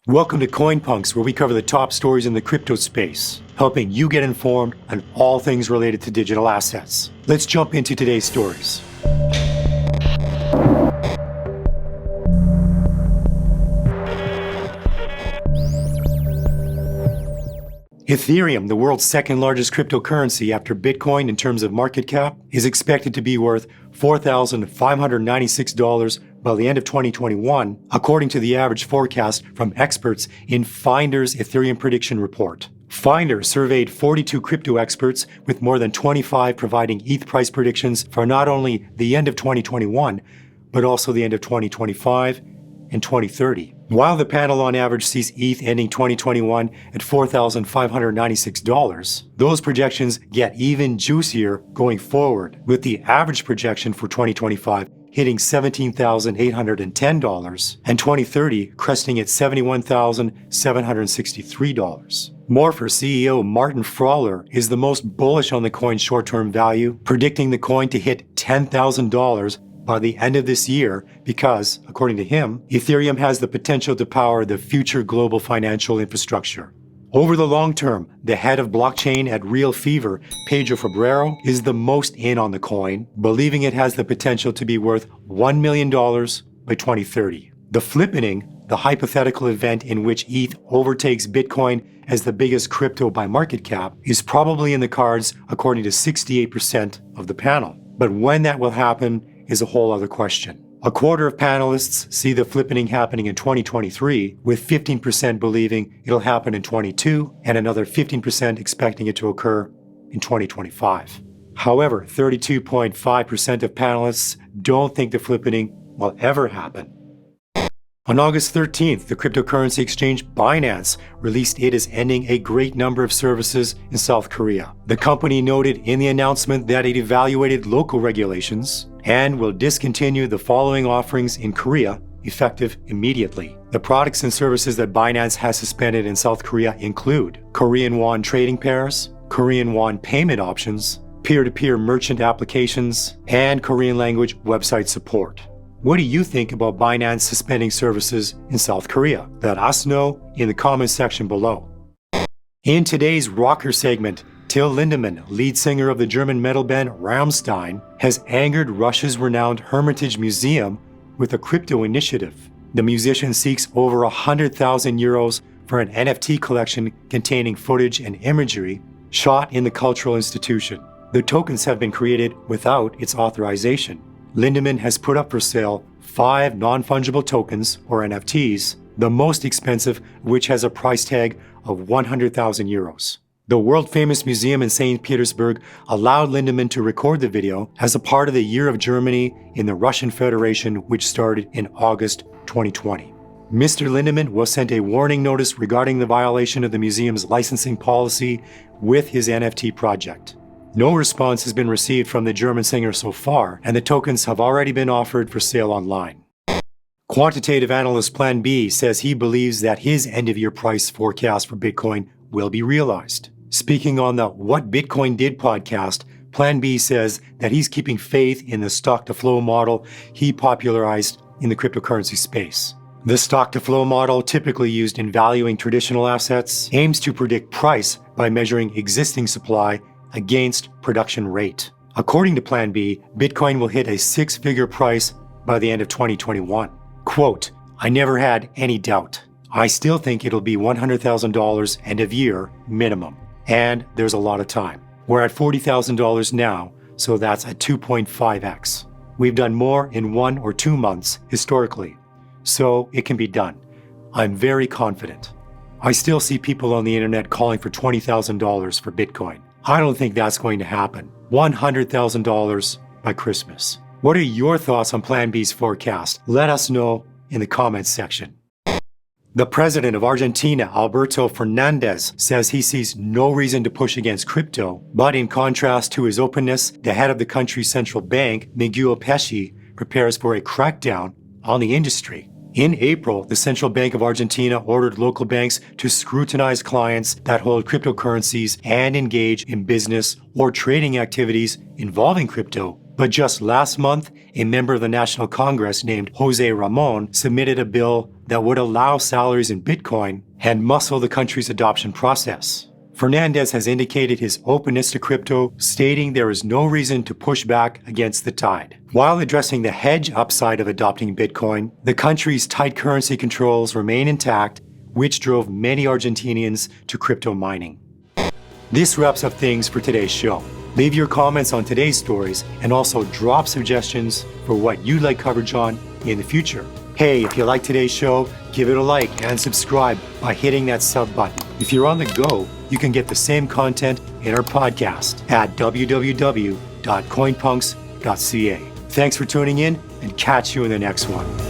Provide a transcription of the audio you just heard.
Welcome to Coinpunks, where we cover the top stories in the crypto space, helping you get informed on all things related to digital assets. Let's jump into today's stories. Ethereum, the world's second largest cryptocurrency after Bitcoin in terms of market cap, is expected to be worth $4,596 by the end of 2021, according to the average forecast from experts in Finder's Ethereum Prediction Report. Finder surveyed 42 crypto experts, with more than 25 providing ETH price predictions for not only the end of 2021, but also the end of 2025 and 2030. While the panel on average sees ETH ending 2021 at $4,596, those projections get even juicier going forward, with the average projection for 2025 hitting $17,810 and 2030 cresting at $71,763. Morpher CEO Martin Frawler is the most bullish on the coin's short-term value, predicting the coin to hit $10,000 by the end of this year because, according to him, Ethereum has the potential to power the future global financial infrastructure. Over the long term, the head of blockchain at Real Fever, Pedro Febrero, is the most in on the coin, believing it has the potential to be worth $1 million by 2030. The flippening, the hypothetical event in which ETH overtakes Bitcoin as the biggest crypto by market cap, is probably in the cards according to 68% of the panel. But when that will happen is a whole other question. A quarter of panelists see the flippening happening in 2023, with 15% believing it'll happen in 22 and another 15% expecting it to occur in 2025. However, 32.5% of panelists don't think the flippening will ever happen. On August 13th, the cryptocurrency exchange Binance released it is ending a great number of services in South Korea. The company noted in the announcement that it evaluated local regulations and will discontinue the following offerings in Korea, effective immediately. The products and services that Binance has suspended in South Korea include Korean won trading pairs, Korean won payment options, peer-to-peer merchant applications, and Korean language website support. What do you think about Binance suspending services in South Korea? Let us know in the comments section below. In today's rocker segment, Till Lindemann, lead singer of the German metal band Rammstein, has angered Russia's renowned Hermitage Museum with a crypto initiative. The musician seeks over 100,000 euros for an NFT collection containing footage and imagery shot in the cultural institution. The tokens have been created without its authorization. Lindemann has put up for sale 5 non-fungible tokens, or NFTs, the most expensive which has a price tag of 100,000 euros. The world-famous museum in St. Petersburg allowed Lindemann to record the video as a part of the Year of Germany in the Russian Federation, which started in August 2020. Mr. Lindemann was sent a warning notice regarding the violation of the museum's licensing policy with his NFT project. No response has been received from the German singer so far, and the tokens have already been offered for sale online. Quantitative analyst PlanB says he believes that his end-of-year price forecast for Bitcoin will be realized. Speaking on the What Bitcoin Did podcast, PlanB says that he's keeping faith in the stock-to-flow model he popularized in the cryptocurrency space. The stock-to-flow model, typically used in valuing traditional assets, aims to predict price by measuring existing supply against production rate. According to PlanB, Bitcoin will hit a 6-figure price by the end of 2021. Quote, "I never had any doubt. I still think it'll be $100,000 end of year minimum. And there's a lot of time. We're at $40,000 now, so that's a 2.5x. We've done more in 1 or 2 months historically. So it can be done. I'm very confident. I still see people on the internet calling for $20,000 for Bitcoin. I don't think that's going to happen. $100,000 by Christmas." What are your thoughts on PlanB's forecast? Let us know in the comments section. The president of Argentina, Alberto Fernandez, says he sees no reason to push against crypto, but in contrast to his openness, the head of the country's central bank, Miguel Pesci, prepares for a crackdown on the industry. In April, the Central Bank of Argentina ordered local banks to scrutinize clients that hold cryptocurrencies and engage in business or trading activities involving crypto But just last month, a member of the National Congress named Jose Ramon submitted a bill that would allow salaries in Bitcoin and muscle the country's adoption process. Fernandez has indicated his openness to crypto, stating there is no reason to push back against the tide. While addressing the hedge upside of adopting Bitcoin, the country's tight currency controls remain intact, which drove many Argentinians to crypto mining. This wraps up things for today's show. Leave your comments on today's stories and also drop suggestions for what you'd like coverage on in the future. Hey, if you like today's show, give it a like and subscribe by hitting that sub button. If you're on the go, you can get the same content in our podcast at www.coinpunks.ca. Thanks for tuning in and catch you in the next one.